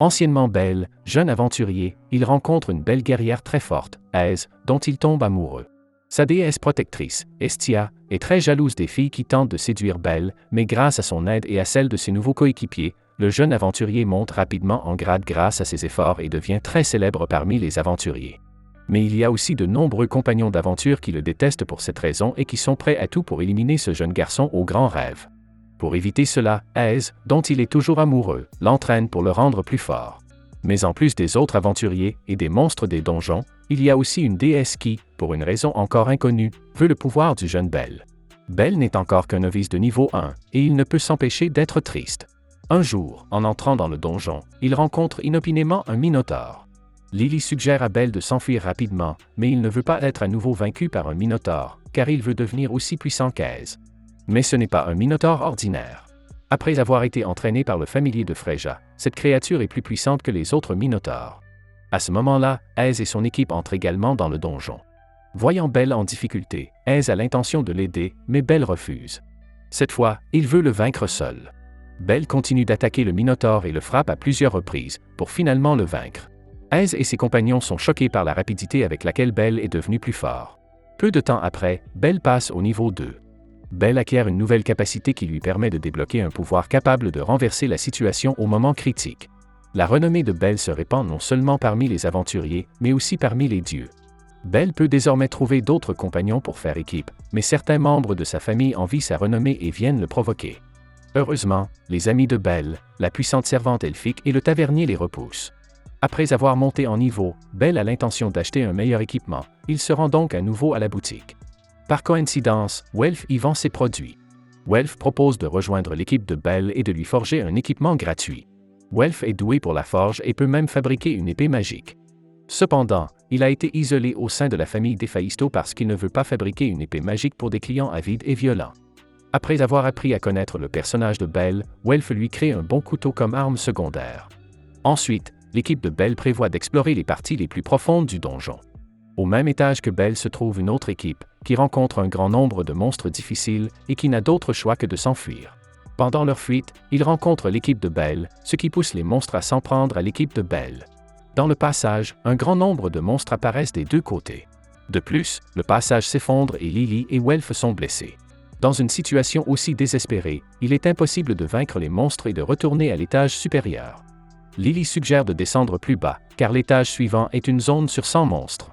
Anciennement belle, jeune aventurier, il rencontre une belle guerrière très forte, Aise, dont il tombe amoureux. Sa déesse protectrice, Estia, est très jalouse des filles qui tentent de séduire Belle, mais grâce à son aide et à celle de ses nouveaux coéquipiers, le jeune aventurier monte rapidement en grade grâce à ses efforts et devient très célèbre parmi les aventuriers. Mais il y a aussi de nombreux compagnons d'aventure qui le détestent pour cette raison et qui sont prêts à tout pour éliminer ce jeune garçon aux grands rêves. Pour éviter cela, Aise, dont il est toujours amoureux, l'entraîne pour le rendre plus fort. Mais en plus des autres aventuriers et des monstres des donjons, il y a aussi une déesse qui, pour une raison encore inconnue, veut le pouvoir du jeune Belle. Belle n'est encore qu'un novice de niveau 1, et il ne peut s'empêcher d'être triste. Un jour, en entrant dans le donjon, il rencontre inopinément un minotaure. Lily suggère à Belle de s'enfuir rapidement, mais il ne veut pas être à nouveau vaincu par un minotaure, car il veut devenir aussi puissant qu'Aise. Mais ce n'est pas un minotaure ordinaire. Après avoir été entraîné par le familier de Freja, cette créature est plus puissante que les autres minotaures. À ce moment-là, Aise et son équipe entrent également dans le donjon. Voyant Belle en difficulté, Aise a l'intention de l'aider, mais Belle refuse. Cette fois, il veut le vaincre seul. Belle continue d'attaquer le minotaure et le frappe à plusieurs reprises, pour finalement le vaincre. Aise et ses compagnons sont choqués par la rapidité avec laquelle Belle est devenu plus fort. Peu de temps après, Belle passe au niveau 2. Belle acquiert une nouvelle capacité qui lui permet de débloquer un pouvoir capable de renverser la situation au moment critique. La renommée de Belle se répand non seulement parmi les aventuriers, mais aussi parmi les dieux. Belle peut désormais trouver d'autres compagnons pour faire équipe, mais certains membres de sa famille envient sa renommée et viennent le provoquer. Heureusement, les amis de Belle, la puissante servante elfique et le tavernier les repoussent. Après avoir monté en niveau, Belle a l'intention d'acheter un meilleur équipement, il se rend donc à nouveau à la boutique. Par coïncidence, Welf y vend ses produits. Welf propose de rejoindre l'équipe de Belle et de lui forger un équipement gratuit. Welf est doué pour la forge et peut même fabriquer une épée magique. Cependant, il a été isolé au sein de la famille d'Héphaïsto parce qu'il ne veut pas fabriquer une épée magique pour des clients avides et violents. Après avoir appris à connaître le personnage de Belle, Welf lui crée un bon couteau comme arme secondaire. Ensuite, l'équipe de Belle prévoit d'explorer les parties les plus profondes du donjon. Au même étage que Belle se trouve une autre équipe, qui rencontre un grand nombre de monstres difficiles et qui n'a d'autre choix que de s'enfuir. Pendant leur fuite, ils rencontrent l'équipe de Belle, ce qui pousse les monstres à s'en prendre à l'équipe de Belle. Dans le passage, un grand nombre de monstres apparaissent des deux côtés. De plus, le passage s'effondre et Lily et Welf sont blessés. Dans une situation aussi désespérée, il est impossible de vaincre les monstres et de retourner à l'étage supérieur. Lily suggère de descendre plus bas, car l'étage suivant est une zone sur 100 monstres.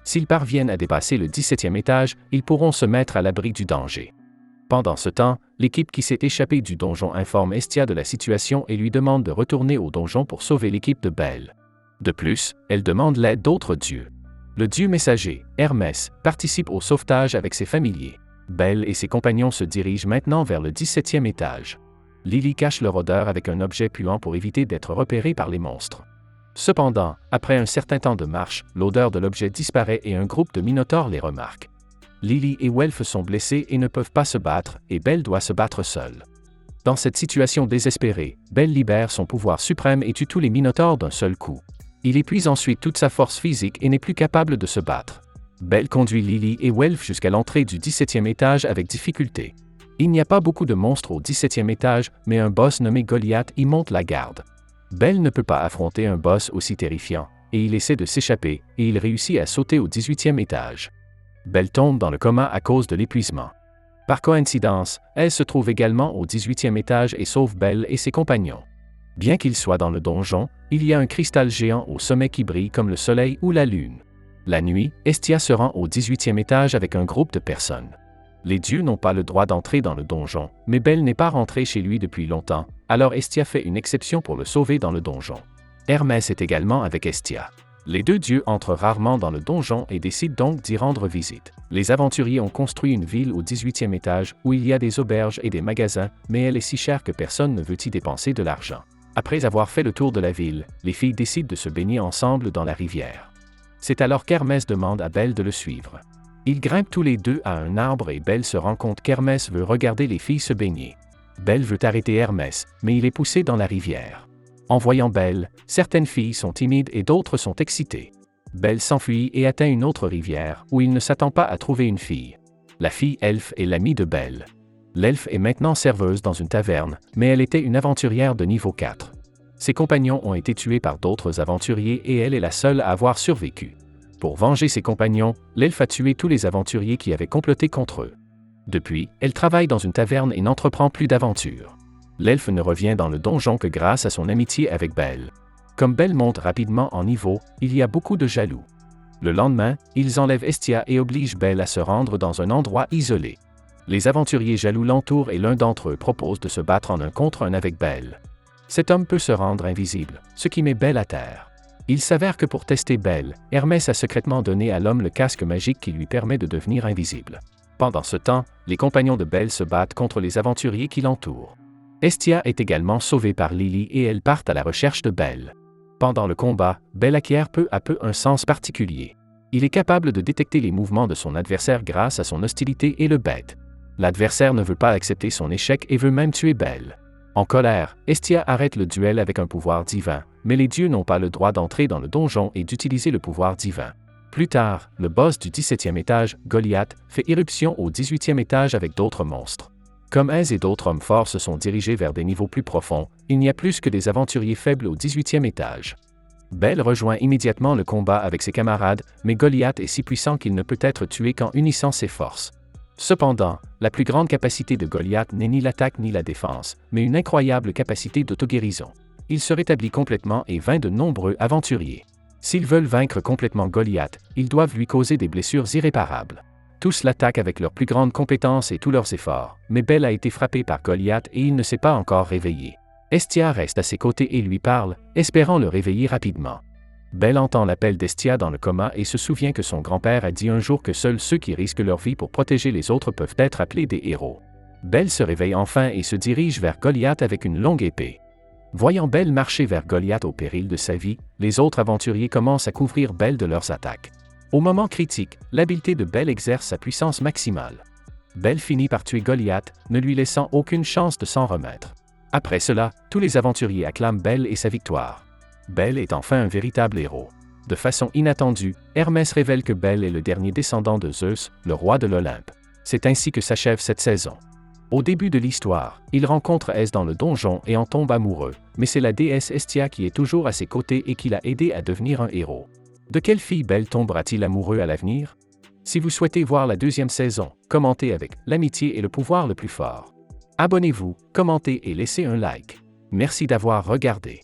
S'ils parviennent à dépasser le 17e étage, ils pourront se mettre à l'abri du danger. Pendant ce temps, l'équipe qui s'est échappée du donjon informe Estia de la situation et lui demande de retourner au donjon pour sauver l'équipe de Belle. De plus, elle demande l'aide d'autres dieux. Le dieu messager, Hermès, participe au sauvetage avec ses familiers. Belle et ses compagnons se dirigent maintenant vers le 17e étage. Lily cache leur odeur avec un objet puant pour éviter d'être repérée par les monstres. Cependant, après un certain temps de marche, l'odeur de l'objet disparaît et un groupe de minotaures les remarque. Lily et Welf sont blessés et ne peuvent pas se battre, et Belle doit se battre seule. Dans cette situation désespérée, Belle libère son pouvoir suprême et tue tous les minotaures d'un seul coup. Il épuise ensuite toute sa force physique et n'est plus capable de se battre. Belle conduit Lily et Welf jusqu'à l'entrée du 17e étage avec difficulté. Il n'y a pas beaucoup de monstres au 17e étage, mais un boss nommé Goliath y monte la garde. Belle ne peut pas affronter un boss aussi terrifiant, et il essaie de s'échapper, et il réussit à sauter au 18e étage. Belle tombe dans le coma à cause de l'épuisement. Par coïncidence, elle se trouve également au 18e étage et sauve Belle et ses compagnons. Bien qu'il soit dans le donjon, il y a un cristal géant au sommet qui brille comme le soleil ou la lune. La nuit, Estia se rend au 18e étage avec un groupe de personnes. Les dieux n'ont pas le droit d'entrer dans le donjon, mais Belle n'est pas rentrée chez lui depuis longtemps, alors Estia fait une exception pour le sauver dans le donjon. Hermès est également avec Estia. Les deux dieux entrent rarement dans le donjon et décident donc d'y rendre visite. Les aventuriers ont construit une ville au 18e étage où il y a des auberges et des magasins, mais elle est si chère que personne ne veut y dépenser de l'argent. Après avoir fait le tour de la ville, les filles décident de se baigner ensemble dans la rivière. C'est alors qu'Hermès demande à Belle de le suivre. Ils grimpent tous les deux à un arbre et Belle se rend compte qu'Hermès veut regarder les filles se baigner. Belle veut arrêter Hermès, mais il est poussé dans la rivière. En voyant Belle, certaines filles sont timides et d'autres sont excitées. Belle s'enfuit et atteint une autre rivière, où il ne s'attend pas à trouver une fille. La fille elfe est l'amie de Belle. L'elfe est maintenant serveuse dans une taverne, mais elle était une aventurière de niveau 4. Ses compagnons ont été tués par d'autres aventuriers et elle est la seule à avoir survécu. Pour venger ses compagnons, l'elfe a tué tous les aventuriers qui avaient comploté contre eux. Depuis, elle travaille dans une taverne et n'entreprend plus d'aventures. L'elfe ne revient dans le donjon que grâce à son amitié avec Belle. Comme Belle monte rapidement en niveau, il y a beaucoup de jaloux. Le lendemain, ils enlèvent Estia et obligent Belle à se rendre dans un endroit isolé. Les aventuriers jaloux l'entourent et l'un d'entre eux propose de se battre en un contre un avec Belle. Cet homme peut se rendre invisible, ce qui met Belle à terre. Il s'avère que pour tester Belle, Hermès a secrètement donné à l'homme le casque magique qui lui permet de devenir invisible. Pendant ce temps, les compagnons de Belle se battent contre les aventuriers qui l'entourent. Estia est également sauvée par Lily et elles partent à la recherche de Belle. Pendant le combat, Belle acquiert peu à peu un sens particulier. Il est capable de détecter les mouvements de son adversaire grâce à son hostilité et le bête. L'adversaire ne veut pas accepter son échec et veut même tuer Belle. En colère, Estia arrête le duel avec un pouvoir divin, mais les dieux n'ont pas le droit d'entrer dans le donjon et d'utiliser le pouvoir divin. Plus tard, le boss du 17e étage, Goliath, fait irruption au 18e étage avec d'autres monstres. Comme Aise et d'autres hommes forts se sont dirigés vers des niveaux plus profonds, il n'y a plus que des aventuriers faibles au 18e étage. Belle rejoint immédiatement le combat avec ses camarades, mais Goliath est si puissant qu'il ne peut être tué qu'en unissant ses forces. Cependant, la plus grande capacité de Goliath n'est ni l'attaque ni la défense, mais une incroyable capacité d'auto-guérison. Il se rétablit complètement et vainc de nombreux aventuriers. S'ils veulent vaincre complètement Goliath, ils doivent lui causer des blessures irréparables. Tous l'attaquent avec leurs plus grandes compétences et tous leurs efforts, mais Belle a été frappé par Goliath et il ne s'est pas encore réveillé. Estia reste à ses côtés et lui parle, espérant le réveiller rapidement. Belle entend l'appel d'Estia dans le coma et se souvient que son grand-père a dit un jour que seuls ceux qui risquent leur vie pour protéger les autres peuvent être appelés des héros. Belle se réveille enfin et se dirige vers Goliath avec une longue épée. Voyant Belle marcher vers Goliath au péril de sa vie, les autres aventuriers commencent à couvrir Belle de leurs attaques. Au moment critique, l'habileté de Belle exerce sa puissance maximale. Belle finit par tuer Goliath, ne lui laissant aucune chance de s'en remettre. Après cela, tous les aventuriers acclament Belle et sa victoire. Belle est enfin un véritable héros. De façon inattendue, Hermès révèle que Belle est le dernier descendant de Zeus, le roi de l'Olympe. C'est ainsi que s'achève cette saison. Au début de l'histoire, il rencontre Aise dans le donjon et en tombe amoureux, mais c'est la déesse Estia qui est toujours à ses côtés et qui l'a aidé à devenir un héros. De quelle fille Belle tombera-t-il amoureux à l'avenir? Si vous souhaitez voir la deuxième saison, commentez avec « L'amitié est le pouvoir le plus fort ». Abonnez-vous, commentez et laissez un like. Merci d'avoir regardé.